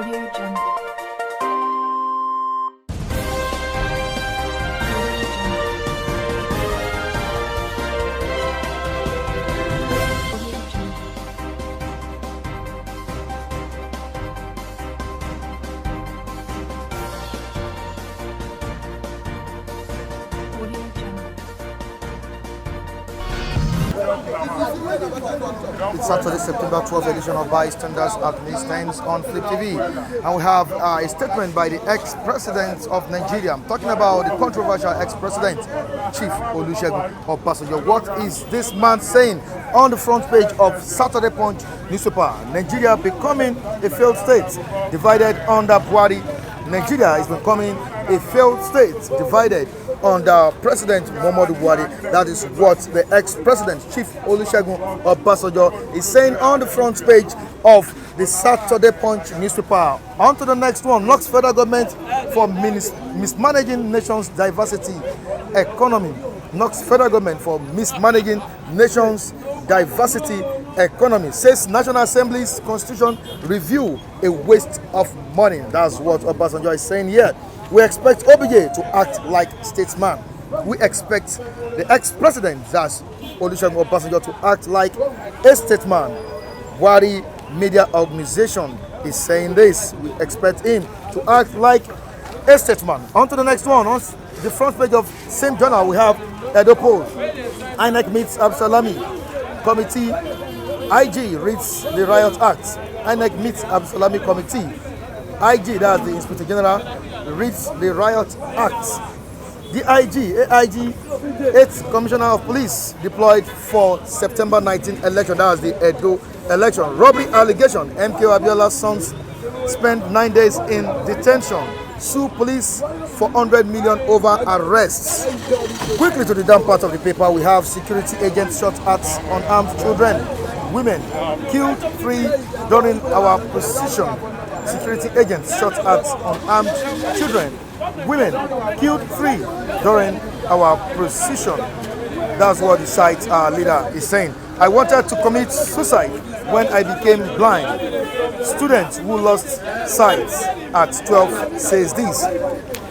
Audio Jungle. It's Saturday, September 12th edition of Bystanders at News Times on Flip TV. And we have a statement by the ex-president of Nigeria. I'm talking about the controversial ex-president, Chief Olusegun Obasanjo. What is this man saying on the front page of Saturday Punch newspaper? Nigeria becoming a failed state, divided under Buhari. Nigeria is becoming a failed state, divided under President Muhammadu Buhari. That is what the ex-president, Chief Olusegun Obasanjo, is saying on the front page of the Saturday Punch newspaper. On to the next one. Knocks federal government for mismanaging nation's diversity economy. Knocks federal government for mismanaging nation's diversity economy. Says National Assembly's constitution review a waste of money. That's what Obasanjo is saying here. We expect OBJ to act like statesman. We expect the ex-president, that's Olusegun Obasanjo, to act like a statesman. Buhari Media Organization is saying this. We expect him to act like a statesman. On to the next one. On the front page of same journal, we have Edo Post. INEC meets Absalami Committee. IG reads the Riot Act. INEC meets Absalami Committee. IG, that's the Inspector General, reads the Riot Act. The AIG, 8th Commissioner of Police, deployed for September 19 election. That was the Edo election. Robbery allegation. MK Abiola's sons spent 9 days in detention. Sue police for 100 million over arrests. Quickly to the down part of the paper, we have security agents shot at unarmed children. Women killed 3 during our precision. Security agents shot at unarmed children. Women killed 3 during our precision. That's what the site leader is saying. I wanted to commit suicide when I became blind. Students who lost sight at 12 says this.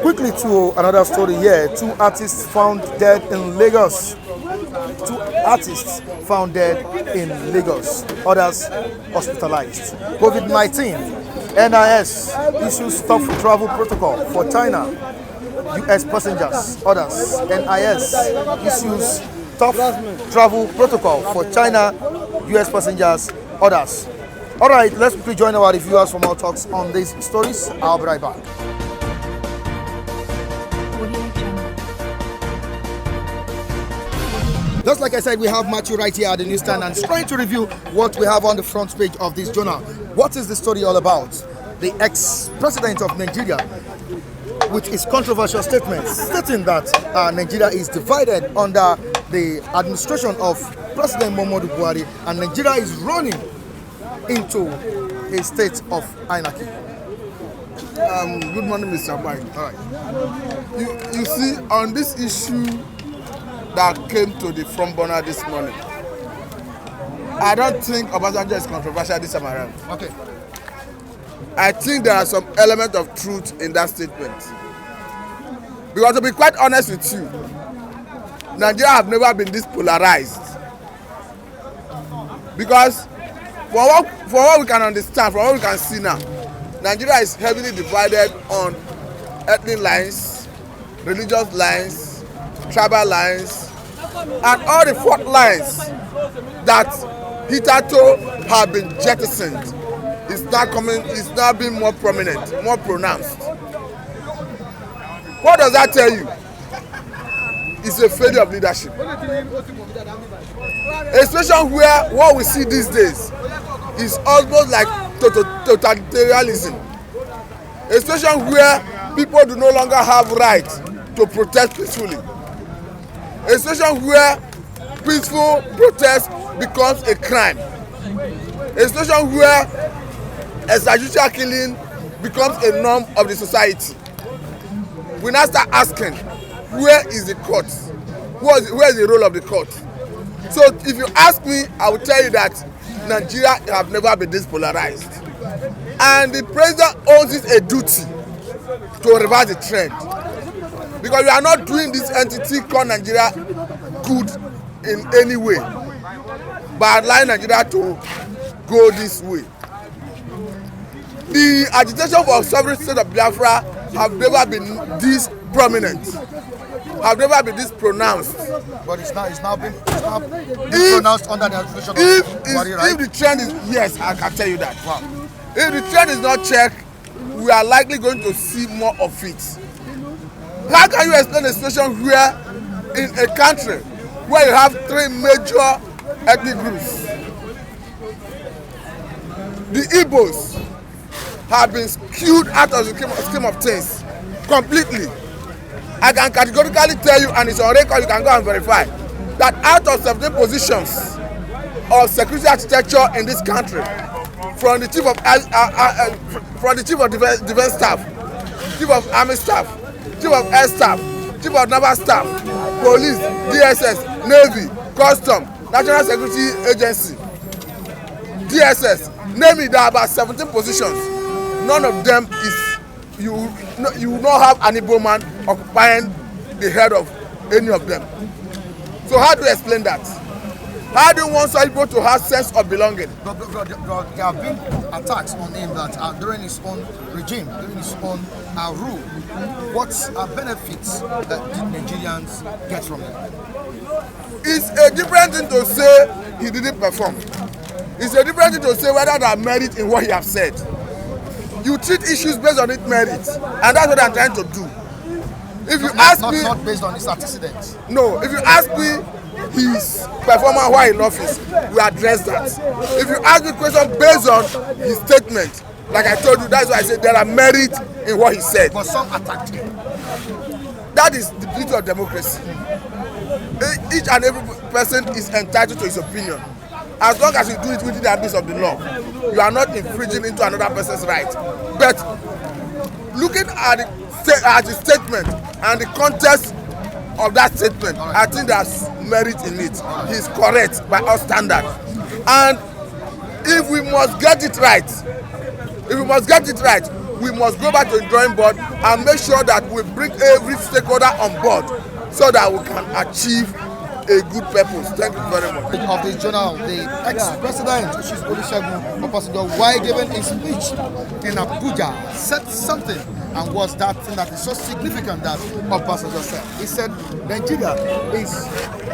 Quickly to another story here. 2 artists found dead in Lagos. 2 artists found dead in Lagos. Others hospitalized. COVID-19. NIS issues tough travel protocol for China. US passengers. Others. NIS issues tough travel protocol for China. US passengers. Others. All right, let's quickly join our reviewers for more talks on these stories. I'll be right back. Just like I said, we have Matthew right here at the newsstand and trying to review what we have on the front page of this journal. What is the story all about? The ex-president of Nigeria, with his controversial statements, stating that Nigeria is divided under the administration of President Muhammadu Buhari and Nigeria is running into a state of anarchy. Good morning, Mr. Mike. All right. You see, on this issue that came to the front burner this morning, I don't think Obasanjo is controversial this time around. Okay. I think there are some element of truth in that statement. Because to be quite honest with you, Nigeria have never been this polarized. Because for what we can understand, from what we can see now, Nigeria is heavily divided on ethnic lines, religious lines, tribal lines, and all the fault lines that hitherto have been jettisoned is now being more prominent, more pronounced. What does that tell you? It's a failure of leadership. A situation where what we see these days is almost like totalitarianism. A situation where people do no longer have right to protest peacefully. A situation where peaceful protest becomes a crime. A situation where extrajudicial killing becomes a norm of the society. We now start asking, where is the court? Where is the role of the court? So if you ask me, I will tell you that Nigeria have never been this polarized. And the president owes it a duty to reverse the trend, because we are not doing this entity called Nigeria good in any way by allowing Nigeria to go this way. The agitation for sovereign state of Biafra have never been this prominent, have never been this pronounced. But it's now been pronounced under the administration of Buhari, right? If the trend is, yes, I can tell you that. Wow. If the trend is not checked, we are likely going to see more of it. How can you explain a situation where in a country where you have 3 major ethnic groups, the Igbos have been skewed out of the scheme of things completely? I can categorically tell you, and it's on record, you can go and verify, that out of 17 positions of security architecture in this country, from the chief of defense staff, chief of army staff, chief of air staff, chief of naval staff, police, DSS, navy, custom, national security agency, DSS, name it, there are about 17 positions. None of them is, you will not have an Igbo man occupying the head of any of them. So how do you explain that? How do you want such people to have sense of belonging? There have been attacks on him that during his own regime, during his own rule. What benefits that the Nigerians get from it? It's a different thing to say he didn't perform. It's a different thing to say whether there are merit in what he has said. You treat issues based on its merit, and that's what I'm trying to do. If you ask me, not based on his antecedents. No, if you ask me his performance while in office, we address that. If you ask me question based on his statement, like I told you, that's why I said there are merit in what he said. But some attacked him. That is the beauty of democracy. Each and every person is entitled to his opinion. As long as you do it within the ambit of the law, you are not infringing into another person's right. But looking at the statement and the context of that statement, I think there's merit in it. He's correct by our standard. And if we must get it right, we must go back to the drawing board and make sure that we bring every stakeholder on board so that we can achieve a good purpose. Thank you very much. Of this journal, the ex-president, which is Buhari-Obasanjo, while giving his speech in Abuja, said something, and was that thing that is so significant that Obasanjo said. He said Nigeria is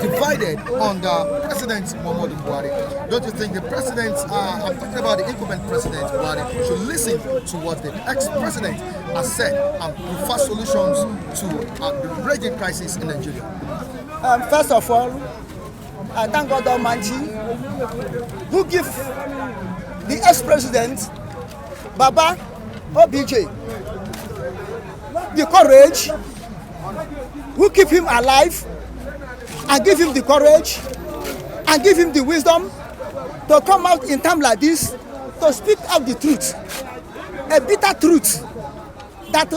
divided under President Muhammadu Buhari. Don't you think the president, I'm talking about the incumbent president Buhari, should listen to what the ex-president has said and prefer solutions to the raging crisis in Nigeria? First of all, I thank God Almighty who give the ex-president Baba OBJ the courage, who keep him alive and give him the courage and give him the wisdom to come out in time like this to speak out the truth, a bitter truth that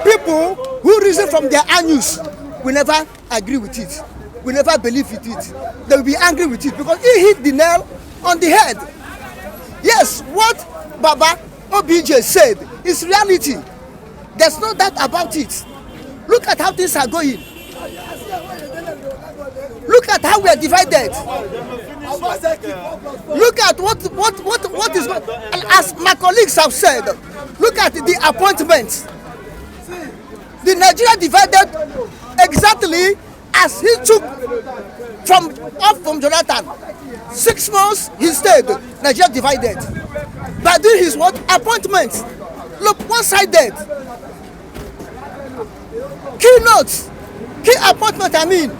people who reason from their anus will never agree with it, will never believe with it. They will be angry with it because he hit the nail on the head. Yes, what Baba OBJ said is reality. There's no doubt about it. Look at how things are going. Look at how we are divided. Look at what is going. As my colleagues have said, look at the appointments. The Nigeria divided exactly as he took from Jonathan. 6 months he stayed. Nigeria divided. By doing his what? Appointments. Look, one-sided. Keynotes. Key appointment, I mean.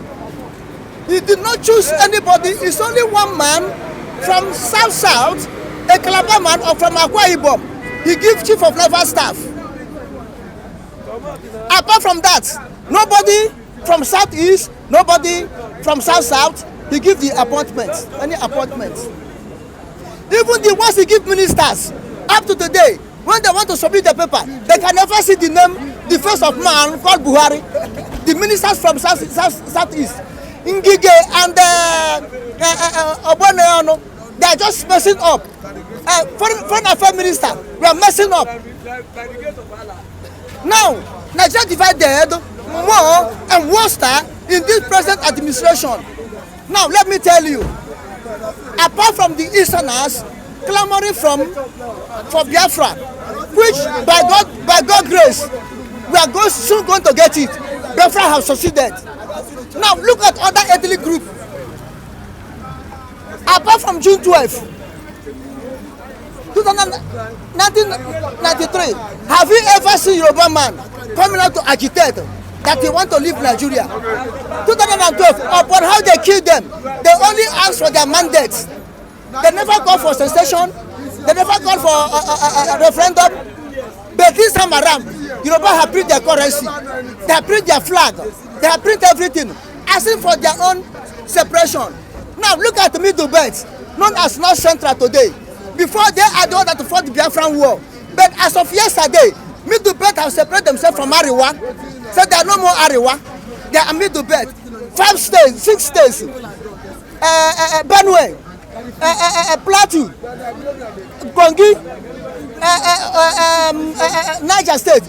He did not choose anybody. It's only one man from South, a Calabar man, or from Akwa Ibom. He gives chief of naval staff. Apart from that, nobody from Southeast, nobody from South, he gives the appointments, any appointments. Even the ones he give ministers, up to today, when they want to submit the paper, they can never see the name, the face of man called Buhari. The ministers from Southeast, Ngige and Oboneano, they are just messing up. foreign affairs minister, we are messing up. Now, Nigeria divided more and worse in this present administration. Now, let me tell you, apart from the Easterners clamoring for Biafra, which by God grace, we are soon going to get it. Biafra have succeeded. Now, look at other ethnic groups. Apart from June 12, 1993, have you ever seen Yoruba man coming out to agitate that they want to leave Nigeria? 2012, upon how they killed them, they only asked for their mandates. They never called for secession. They never called for a referendum. But this time around, Yoruba have print their currency. They have print their flag. They have print everything, asking for their own separation. Now look at the Middle Belt, known as North Central today. Before they are the one that fought the Biafran War. But as of yesterday, Middle Belt have separated themselves from Ariwa. So they are no more Ariwa. They are Middle Belt. 5 states, 6 states. Benue, Plateau, Kongi, Niger State.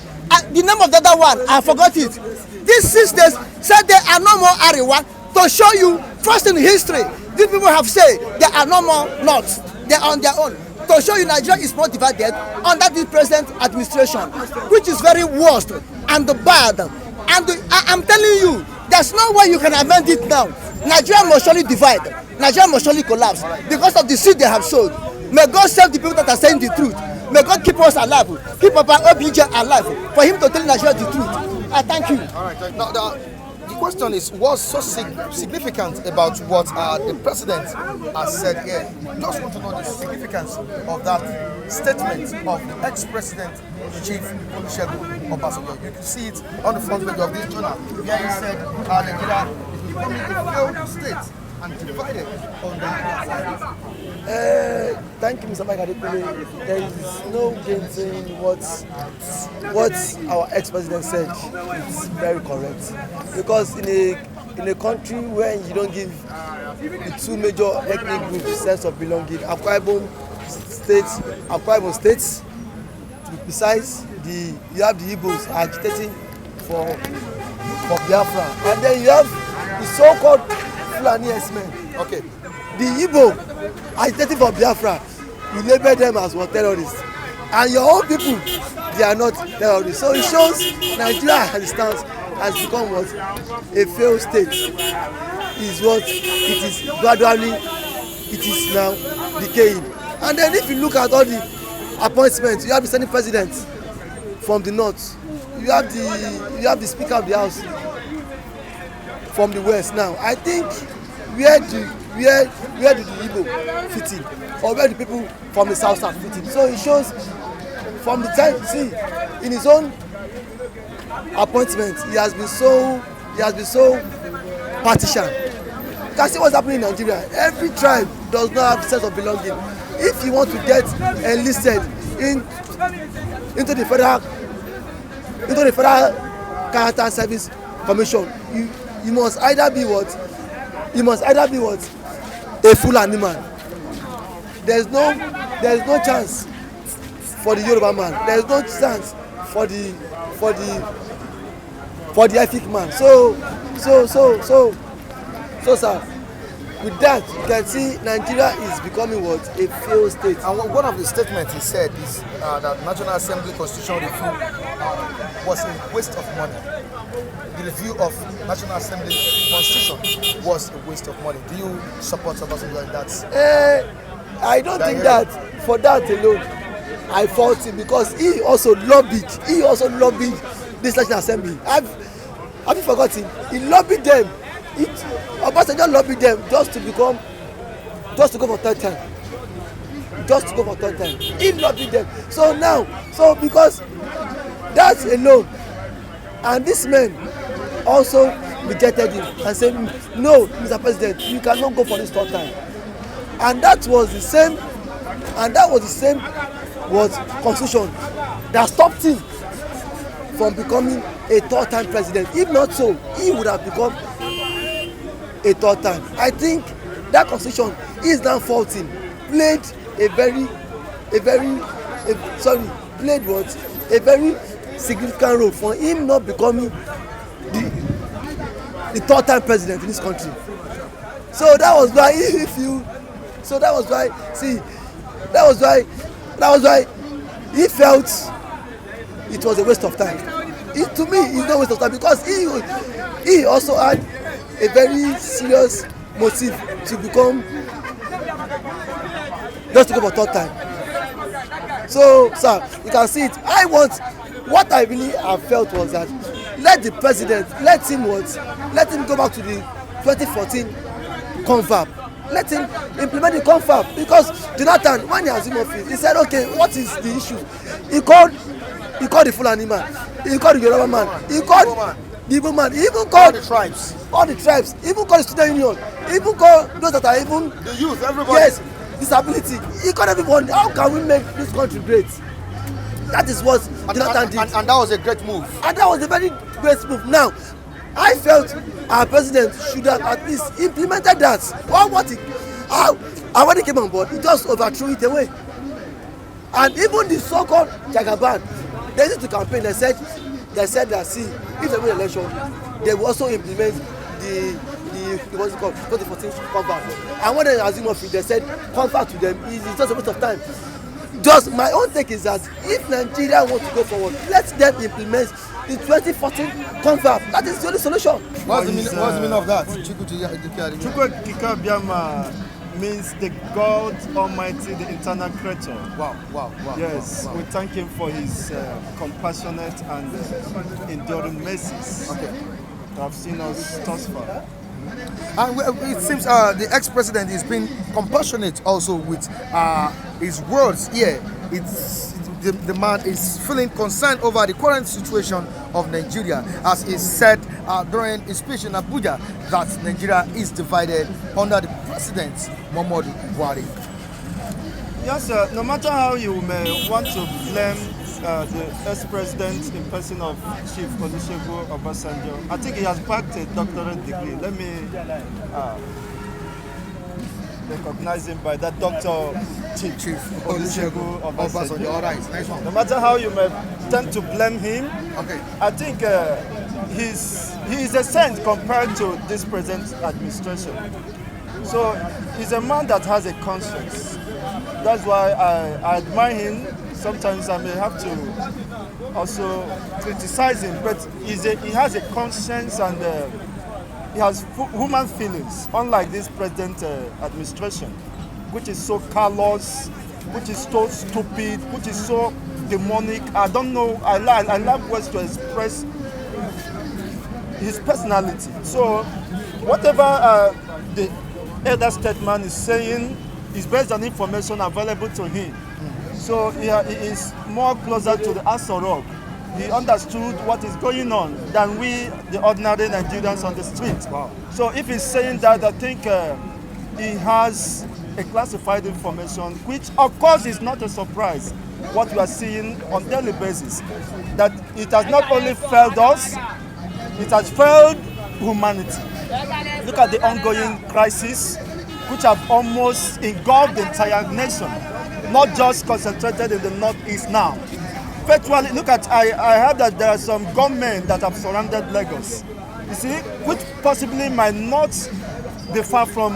The name of the other one, I forgot it. These 6 states said they are no more Ariwa. To show you, first in history, these people have said they are no more North. They are on their own. To show you Nigeria is more divided under this present administration, which is very worst and bad. And I'm telling you, there's no way you can amend it now. Nigeria must surely divide. Nigeria must surely collapse because of the seed they have sowed. May God save the people that are saying the truth. May God keep us alive, keep Papa OBJ alive, for him to tell Nigeria the truth. I thank you. All right. Now, the question is, what's so significant about what the president has said here? Just want to know the significance of that statement of the ex-president, Chief Buhari-Obasanjo. You can see it on the front page of this journal, where he said Nigeria is becoming a failed state and divided on the Thank you, Mr. Mike Adepele. There is no gainsaying what our ex-president said. It's very correct. Because in a country where you don't give the 2 major ethnic groups sense of belonging, Akwa Ibom states, to be precise, you have the Igbos agitating for Biafra, and then you have the so-called Fulani S-men. Okay. The Igbo agitating for Biafra, you label them as what, terrorists, and your own people, they are not terrorists. So it shows Nigeria as it stands has become what, a failed state. Is what it is gradually, it is now decaying. And then if you look at all the appointments, you have the Senate president from the north, you have the Speaker of the House from the west. Now I think where do the Igbo fit in, or where the people from the south fit in? So it shows from the time, see, in his own appointment, he has been so partisan. You can see what's happening in Nigeria. Every tribe does not have a sense of belonging. If you want to get enlisted into the federal character service commission, you must either be what a Fulani man. There's no chance for the Yoruba man. There's no chance for the ethnic man. So sir, with that you can see Nigeria is becoming what, a failed state. And one of the statements he said is that National Assembly constitutional review was a waste of money. The review of National Assembly constitution was a waste of money. Do you support Obasanjo in that? I don't think that for that alone I fault him, because he also lobbied this National Assembly. Have you forgotten? He lobbied them. Obasanjo lobbied them just to go for third time. He lobbied them. So because that alone, and this man also rejected him and said, no, Mr. President, you cannot go for this third time. And that was the same constitution that stopped him from becoming a third time president. If not so, he would have become a third time. I think that constitution is now faulting, played a very played what a very significant role for him not becoming the third time president in this country. So that was why he felt it was a waste of time. To me, it's not a waste of time because he also had a very serious motive to become just to go for third time. So, sir, you can see it. What I really have felt was that let the president, let him go back to the 2014 confab. Let him implement the confab because Jonathan, when he assumed office, he said, okay, what is the issue? He called the Fulani man, he called the Yoruba man, he called the Igbo man, he even called all the tribes, even called the student union, even called those that are even the youth, everybody. Yes, disability. He called everyone. How can we make this country great? That is what Jonathan did. And that was a great move. And that was a very great move. Now, I felt our president should have at least implemented that. And when he came on board, he just overthrew it away. And even the so-called Jagaban, they used to campaign. They said that see, if they win election, they will also implement the what's it called 2014 confab. And when they assume office, they said confab to them is just a waste of time. Just my own take is that if Nigeria wants to go forward, let them implement the 2014 confab. That is the only solution. What's the meaning of that? Chukwuka means the God Almighty, the eternal creator. Wow. Yes, wow. We thank him for his compassionate and enduring mercies. Okay. Have seen us thus far. And it seems the ex-president is being compassionate also with his words here. The man is feeling concerned over the current situation of Nigeria, as he said during his speech in Abuja that Nigeria is divided under the president Muhammadu Buhari. Yes, sir. No matter how you may want to blame the ex-president in person of Chief Buhari-Obasanjo, I think he has backed a doctorate degree. Let me recognize him by that Dr. Chief Buhari-Obasanjo. All right, nice one. No matter how you may tend to blame him, Okay. I think he is a saint compared to this present administration. So he's a man that has a conscience. That's why I admire him. Sometimes I may have to also criticize him, but he has a conscience and he has human feelings, unlike this present administration, which is so callous, which is so stupid, which is so demonic. I don't know. I love words to express his personality. So whatever the elder statesman is saying is based on information available to him. So he is more closer to the Asorok. He understood what is going on than we, the ordinary Nigerians on the street. Wow. So if he's saying that, I think he has a classified information, which of course is not a surprise. What we are seeing on a daily basis, that it has not only failed us, it has failed humanity. Look at the ongoing crisis, which have almost engulfed the entire nation, not just concentrated in the northeast now. Virtually, look at, I heard that there are some gunmen that have surrounded Lagos, you see, which possibly might not be far from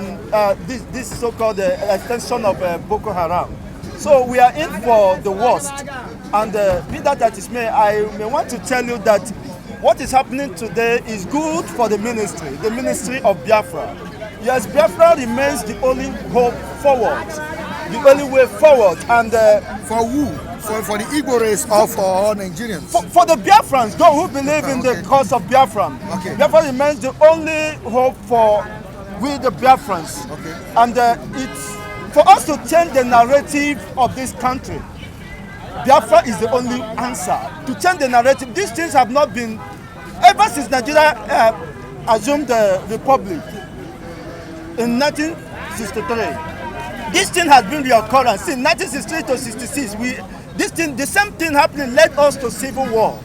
this so-called extension of Boko Haram. So we are in for the worst. And be that as it may, I may want to tell you that what is happening today is good for the ministry of Biafra. Yes, Biafra remains the only hope forward, the only way forward. And for who? For the Igbo race or for all Nigerians? For the Biafrans, those who believe in the cause of Biafra. Okay. Biafra remains the only hope for we the Biafrans. Okay. And it's for us to change the narrative of this country. Biafra is the only answer to change the narrative. These things have not been, ever since Nigeria assumed the republic in 1963. This thing has been reoccurring since 1963 to 66. The same thing happening led us to civil war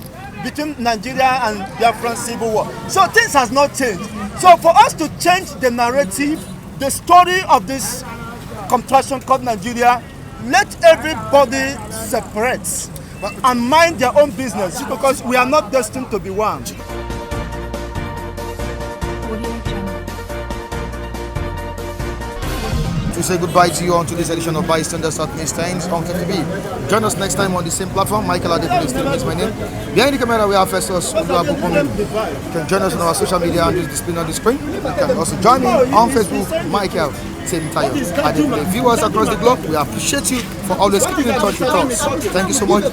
between Nigeria and Biafran civil war. So things has not changed. So for us to change the narrative, the story of this contraction called Nigeria, let everybody separate and mind their own business, because we are not destined to be one. To say goodbye to you on today's edition of Bystanders at Miss Times on TV. Join us next time on the same platform. Michael Adekunle still is my name. Behind the camera, we have Festus Oluwabukunmi. You can join us on our social media and displayed on the screen. You can also join me on Facebook, Michael Timtayo. Adekunle. Viewers across the globe, we appreciate you for always keeping in touch with us. Thank you so much.